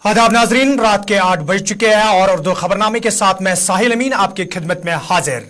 आदाब नाजरीन, रात के 8 बज चुके हैं और उर्दू खबरनामे के साथ मैं साहिल अमीन आपकी खिदमत में हाजिर।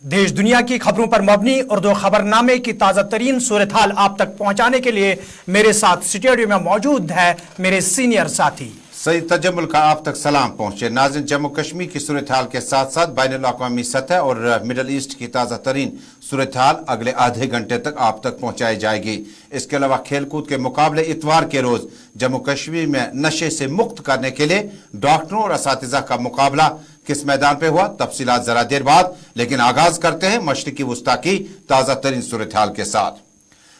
देश दुनिया की खबरों पर मबनी उर्दू खबरनामे की ताज़ा तरीन सूरत हाल आप तक पहुंचाने के लिए मेरे साथ स्टूडियो में मौजूद है मेरे सीनियर साथी सईद तजम्मुल का आप तक सलाम पहुंचे। नाज़रीन, जम्मू कश्मीर की सूरत हाल के साथ साथ बैनुल अक़वामी सतह और मिडल ईस्ट की ताज़ा तरीन सूरत हाल अगले आधे घंटे तक आप तक पहुंचाई जाएगी। इसके अलावा खेल कूद के मुकाबले इतवार के रोज जम्मू कश्मीर में नशे से मुक्त करने के लिए डॉक्टरों और असातिज़ा का मुकाबला किस मैदान पे हुआ, तफसीलात जरा देर बाद, लेकिन आगाज करते हैं मशरिकी वुस्ता की ताज़ा तरीन सूरत हाल के साथ।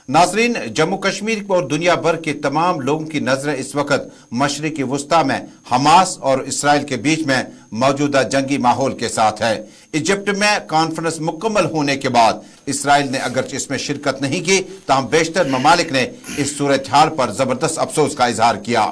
नाजरीन, जम्मू कश्मीर और दुनिया भर के तमाम लोगों की नजरें इस वक्त मशरिकी वुस्ता में हमास और इसराइल के बीच में मौजूदा जंगी माहौल के साथ है। इजिप्ट में कॉन्फ्रेंस मुकम्मल होने के बाद इसराइल ने अगरचे इसमें शिरकत नहीं की, ताहम बेशतर ममालिक ने इस सूरत हाल पर जबरदस्त अफसोस का इजहार किया।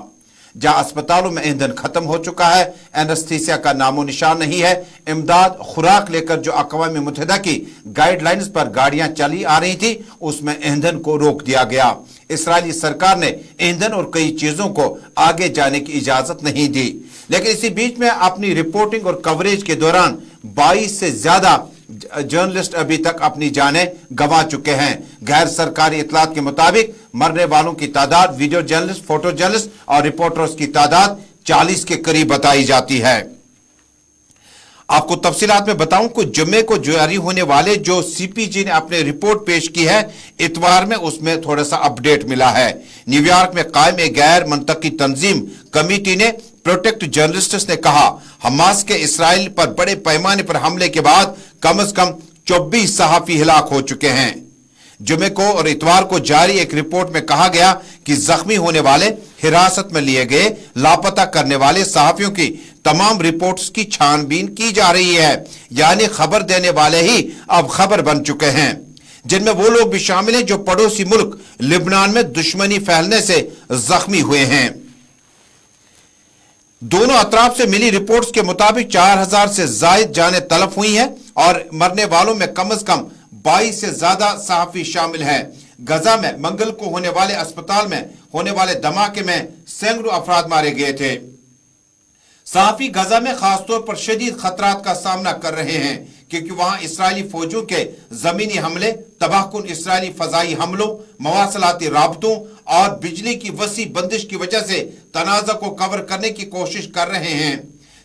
जहां अस्पतालों में ईंधन खत्म हो चुका है, एनेस्थीसिया का नामो निशान नहीं है, इमदाद खुराक लेकर जो अक़वाम मुत्तहिदा की गाइडलाइंस पर गाड़ियां चली आ रही थी उसमें ईंधन को रोक दिया गया। इसराइली सरकार ने ईंधन और कई चीजों को आगे जाने की इजाजत नहीं दी। लेकिन इसी बीच में अपनी रिपोर्टिंग और कवरेज के दौरान 22 से ज्यादा जर्नलिस्ट अभी तक अपनी जानें गंवा चुके हैं। गैर सरकारी इतलात के मुताबिक मरने वालों की तादाद वीडियो जर्नलिस्ट, फोटो जर्नलिस्ट और रिपोर्टर्स की तादाद 40 के करीब बताई जाती है। आपको तफसीलात में बताऊं कि जुम्मे को जारी होने वाले जो सीपीजी ने अपने रिपोर्ट पेश की है इतवार में, उसमें थोड़ा सा अपडेट मिला है। न्यूयॉर्क में कायम एक गैर मुंतकी तंजीम कमेटी ने प्रोटेक्ट जर्नलिस्ट्स ने कहा, हमास के इसराइल पर बड़े पैमाने पर हमले के बाद कम से कम 24 सहाफी हिलाक हो चुके हैं। जुमे को और इतवार को जारी एक रिपोर्ट में कहा गया कि जख्मी होने वाले, हिरासत में लिए गए, लापता करने वाले सहाफियों की तमाम रिपोर्ट्स की छानबीन की जा रही है। यानी खबर देने वाले ही अब खबर बन चुके हैं, जिनमें वो लोग भी शामिल हैं जो पड़ोसी मुल्क लिबनान में दुश्मनी फैलने से जख्मी हुए हैं। दोनों अतराफ से मिली रिपोर्ट्स के मुताबिक 4000 से जायद जानें तलफ हुई हैं और मरने वालों में कम से कम 22 से ज्यादा सहाफी शामिल हैं। गजा में मंगल को होने वाले अस्पताल में होने वाले धमाके में सैकड़ों अफराद मारे गए थे। सहाफी गजा में खासतौर पर शदीद खतरात का सामना कर रहे हैं क्योंकि वहां इसराइली फौजों के जमीनी हमले, तबाहकुन इसराइली फजाई हमलों, मवासलाती राबतों और बिजली की वसी बंदिश की वजह से तनाज़ा को कवर करने की कोशिश कर रहे हैं।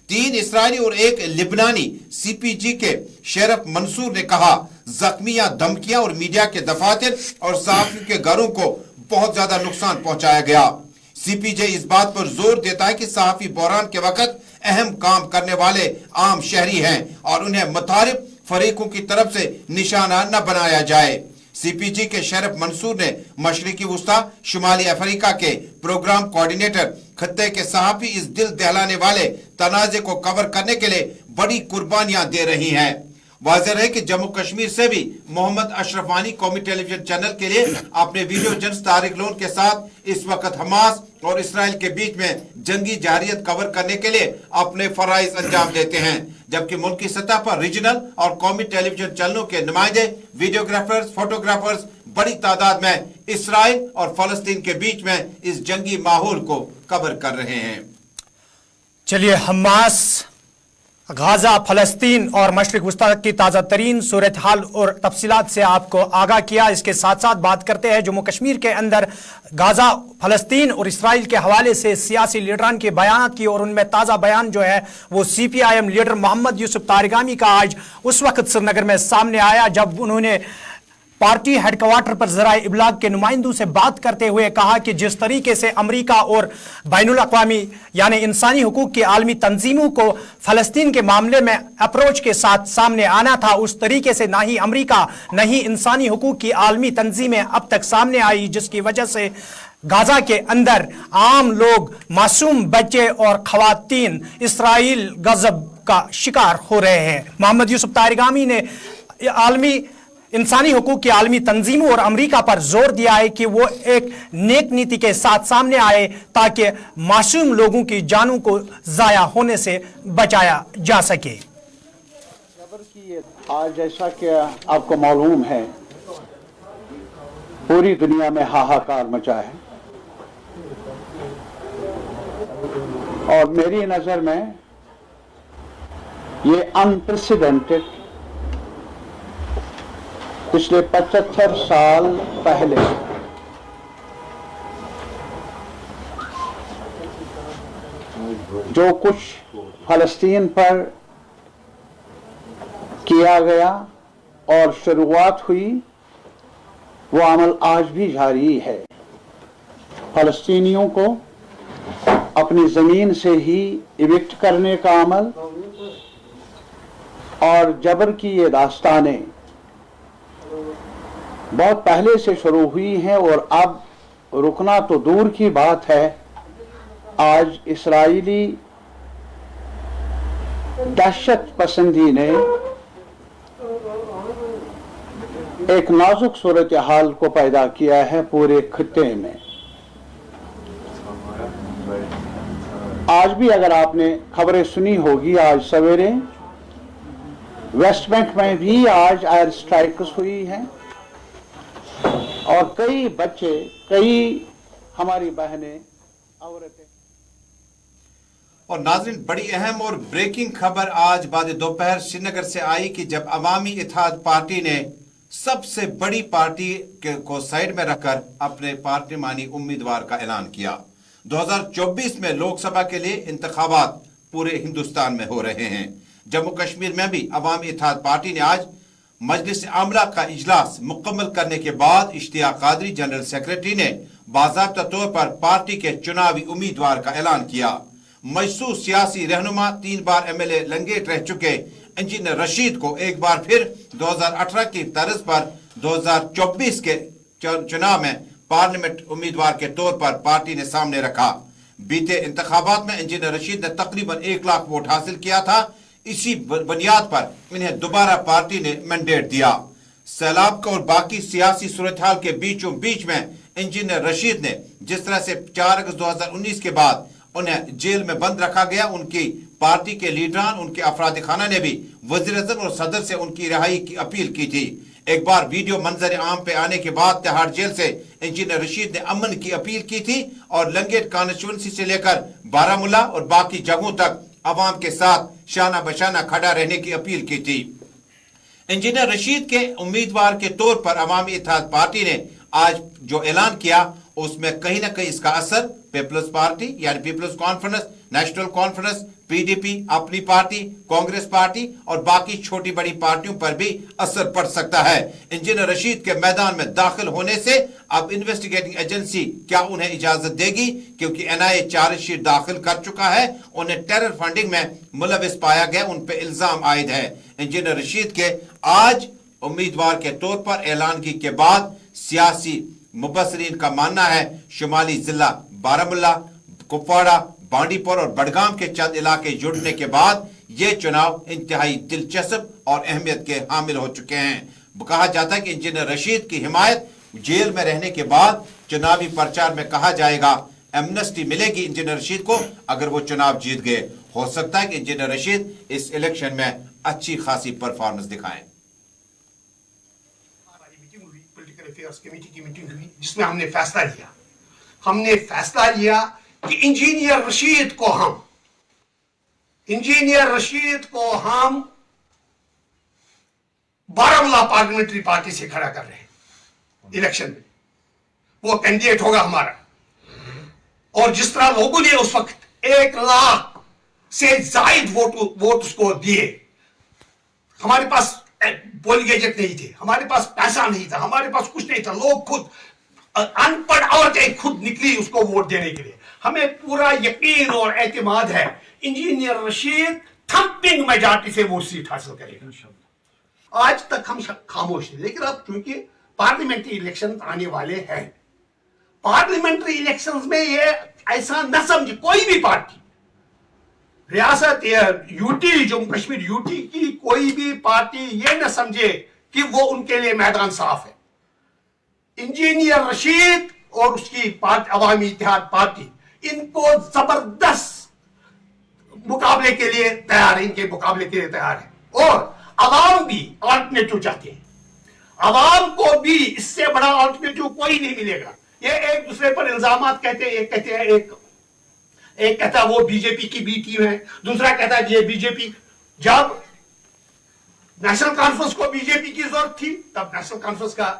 3 इसराइली और 1 लिबनानी सीपीजी के शेरफ मंसूर ने कहा, जख्मियां, धमकियां और मीडिया के दफातर और सहाफियों के घरों को बहुत ज्यादा नुकसान पहुंचाया गया। सीपीजे इस बात पर जोर देता है कि सहाफी बहरान के वक्त अहम काम करने वाले आम शहरी हैं और उन्हें मुतारिफ फरीकों की तरफ से निशाना न बनाया जाए। सीपीजी के शेरफ मंसूर ने मशरिकी वुस्ता शुमाली अफ्रीका के प्रोग्राम कोऑर्डिनेटर खत्ते के सहाफी इस दिल दहलाने वाले तनाजे को कवर करने के लिए बड़ी कुर्बानियां दे रही हैं। वाज़ेह है कि जम्मू कश्मीर से भी मोहम्मद अशरफ वानी कौमी टेलीविजन चैनल के लिए अपने वीडियो जर्नलिस्ट तारिक लोन के साथ इस वक्त हमास और इसराइल के बीच में जंगी जारियत कवर करने के लिए अपने फराइज अंजाम देते हैं, जबकि मुल्की सतह पर रीजनल और कौमी टेलीविजन चैनलों के नुमाइंदे, वीडियोग्राफर्स, फोटोग्राफर्स बड़ी तादाद में इसराइल और फलस्तीन के बीच में इस जंगी माहौल को कवर कर रहे हैं। चलिए, हमास, गाजा, फलस्तीन और मशरिक वुस्ता की ताज़ा तरीन सूरत हाल और तफसीलात से आपको आगाह किया। इसके साथ साथ बात करते हैं जम्मू कश्मीर के अंदर गाजा, फलस्तीन और इसराइल के हवाले से सियासी लीडरान के बयान की, और उनमें ताज़ा बयान जो है वो CPIM लीडर मोहम्मद यूसुफ तारिगामी का आज उस वक्त श्रीनगर में सामने आया जब उन्होंने पार्टी हेडक्वार्टर पर ज़राए इब्लाग के नुमाइंदों से बात करते हुए कहा कि जिस तरीके से अमेरिका और बैनुल अक़वामी यानी इंसानी हुकूक की आलमी तंजीमों को फ़लस्तीन के मामले में अप्रोच के साथ सामने आना था, उस तरीके से ना ही अमेरिका न ही इंसानी हुकूक की आलमी तंजीमें अब तक सामने आई, जिसकी वजह से गाजा के अंदर आम लोग, मासूम बच्चे और ख़वातीन इसराइल गज़ब का शिकार हो रहे हैं। मोहम्मद यूसुफ तारिगामी ने आलमी इंसानी हुकूक की आलमी तंजीमों और अमेरिका पर जोर दिया है कि वो एक नेक नीति के साथ सामने आए ताकि मासूम लोगों की जानों को ज़ाया होने से बचाया जा सके। आज जैसा कि आपको मालूम है पूरी दुनिया में हाहाकार मचा है। और मेरी नजर में ये अनप्रेसिडेंटेड पिछले 75 साल पहले जो कुछ फलस्तीन पर किया गया और शुरुआत हुई, वो अमल आज भी जारी है। फलस्तीनियों को अपनी जमीन से ही इविक्ट करने का अमल और जबर की ये दास्तानें बहुत पहले से शुरू हुई हैं और अब रुकना तो दूर की बात है, आज इस्राइली दहशत पसंदी ने एक नाजुक सूरत हाल को पैदा किया है पूरे खित्ते में। आज भी अगर आपने खबरें सुनी होगी, आज सवेरे वेस्ट बैंक में भी आज एयर स्ट्राइक्स हुई हैं और कई बच्चे, कई हमारी बहनें, औरतें। और नाज़रीन, बड़ी अहम और ब्रेकिंग खबर आज बाद दोपहर श्रीनगर से आई कि जब अवामी इत्तेहाद पार्टी ने सबसे बड़ी पार्टी को साइड में रखकर अपने पार्लिमानी उम्मीदवार का ऐलान किया। 2024 में लोकसभा के लिए इंतखाबात पूरे हिंदुस्तान में हो रहे हैं। जम्मू कश्मीर में भी अवामी इत्तेहाद पार्टी ने आज मजलिस आमला का इजलास मुकम्मल करने के बाद इश्तियाक कादरी जनरल सेक्रेटरी ने बाज़ाब्ता तौर पर पार्टी के चुनावी उम्मीदवार का ऐलान किया। मशहूर सियासी रहनुमा 3 बार MLA लंगेट रह चुके इंजीनियर रशीद को एक बार फिर 2018 की तर्ज पर 2024 के चुनाव में पार्लियामेंट उम्मीदवार के तौर पर पार्टी ने सामने रखा। बीते इंतखाबात में इंजीनियर रशीद ने तकरीबन 1 लाख वोट हासिल किया था। इसी बुनियाद पर इन्हें दोबारा पार्टी ने मैंडेट दिया। सैलाब और बाकी सियासी सूरत-हाल के बीचों बीच में इंजीनियर रशीद ने जिस तरह से 4 अगस्त 2019 के बाद उन्हें जेल में बंद रखा गया, उनकी पार्टी के लीडरान, उनके अफराद खाना ने भी वज़ीर-ए-आज़म और सदर से उनकी रिहाई की अपील की थी। एक बार वीडियो मंजर आम पे आने के बाद तिहाड़ जेल से इंजीनियर रशीद ने अमन की अपील की थी और लंगेट कॉन्स्टिट्यूंसी से लेकर बारामूला और बाकी जगहों तक अवाम के साथ शाना बशाना खड़ा रहने की अपील की थी। इंजीनियर रशीद के उम्मीदवार के तौर पर अवामी इत्तेहाद पार्टी ने आज जो ऐलान किया, उसमें कहीं ना कहीं इसका असर पीपल्स पार्टी यानी पीपल्स कॉन्फ्रेंस, नेशनल कॉन्फ्रेंस, PDP, अपनी पार्टी, कांग्रेस पार्टी और बाकी छोटी बड़ी पार्टियों पर भी असर पड़ सकता है। इंजीनियर रशीद के मैदान में दाखिल होने से अब इन्वेस्टिगेटिंग एजेंसी क्या उन्हें इजाजत देगी, क्योंकि NIA चार्जशीट दाखिल कर चुका है। उन्हें टेरर फंडिंग में मुलविस पाया गया, उन पर इल्जाम आयद है। इंजीनियर रशीद के आज उम्मीदवार के तौर पर ऐलानगी के बाद सियासी मुबसरीन का मानना है शुमाली जिला बारामूला, कुपवाड़ा, बांडीपुर और बडगाम के चंद इलाके जुड़ने के बाद ये चुनाव इंतहाई दिलचस्प और अहमियत के हामिल हो चुके हैं। कहा जाता है कि इंजीनियर रशीद की हिमायत जेल में रहने के बाद चुनावी प्रचार में कहा जाएगा एमनेस्टी मिलेगी इंजीनियर रशीद को अगर वो चुनाव जीत गए। हो सकता है कि इंजीनियर रशीद इस इलेक्शन में अच्छी खासी परफॉर्मेंस दिखाएं। अफेयर्स कमेटी की मीटिंग हुई जिसमें हमने फैसला लिया कि इंजीनियर रशीद को हम बारामूला पार्लियामेंट्री पार्टी से खड़ा कर रहे हैं इलेक्शन में। वो कैंडिडेट होगा हमारा। और जिस तरह लोगों ने उस वक्त 1 लाख से जायद वोट उसको दिए, हमारे पास पोलिंग एजेंट नहीं थे, हमारे पास पैसा नहीं था, हमारे पास कुछ नहीं था। लोग खुद अनपढ़ औरतें खुद निकली उसको वोट देने के लिए। हमें पूरा यकीन और एतमाद है इंजीनियर रशीद थंपिंग मेजॉरिटी से वो सीट हासिल करेगा। आज तक हम खामोश थे, लेकिन अब क्योंकि पार्लियामेंट्री इलेक्शन आने वाले हैं, पार्लियामेंट्री इलेक्शंस में ये ऐसा न समझे कोई भी पार्टी, रियासत यूटी, जम्मू कश्मीर यूटी की कोई भी पार्टी ये न समझे कि वो उनके लिए मैदान साफ है। इंजीनियर रशीद और उसकी पार्टी अवामी इत्तेहाद पार्टी इनको जबरदस्त मुकाबले के लिए तैयार है, इनके मुकाबले के लिए तैयार है। और अवाम भी अल्टरनेटिव चाहते हैं। अवाम को भी इससे बड़ा अल्टरनेटिव कोई नहीं मिलेगा। ये एक दूसरे पर इल्जामात कहते हैं, एक कहते हैं ایک کہتا وہ بی جے پی کی بی ٹیم ہے, دوسرا کہتا یہ بی جے پی. جب نیشنل کانفرنس کو بی جے پی کی ضرورت تھی تب نیشنل کانفرنس کا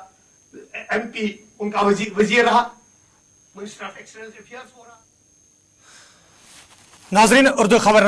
ایم پی ان کا وزیر رہا, منسٹر آف ایکسٹرنل افیئرز ہو رہا. ناظرین, اردو خبر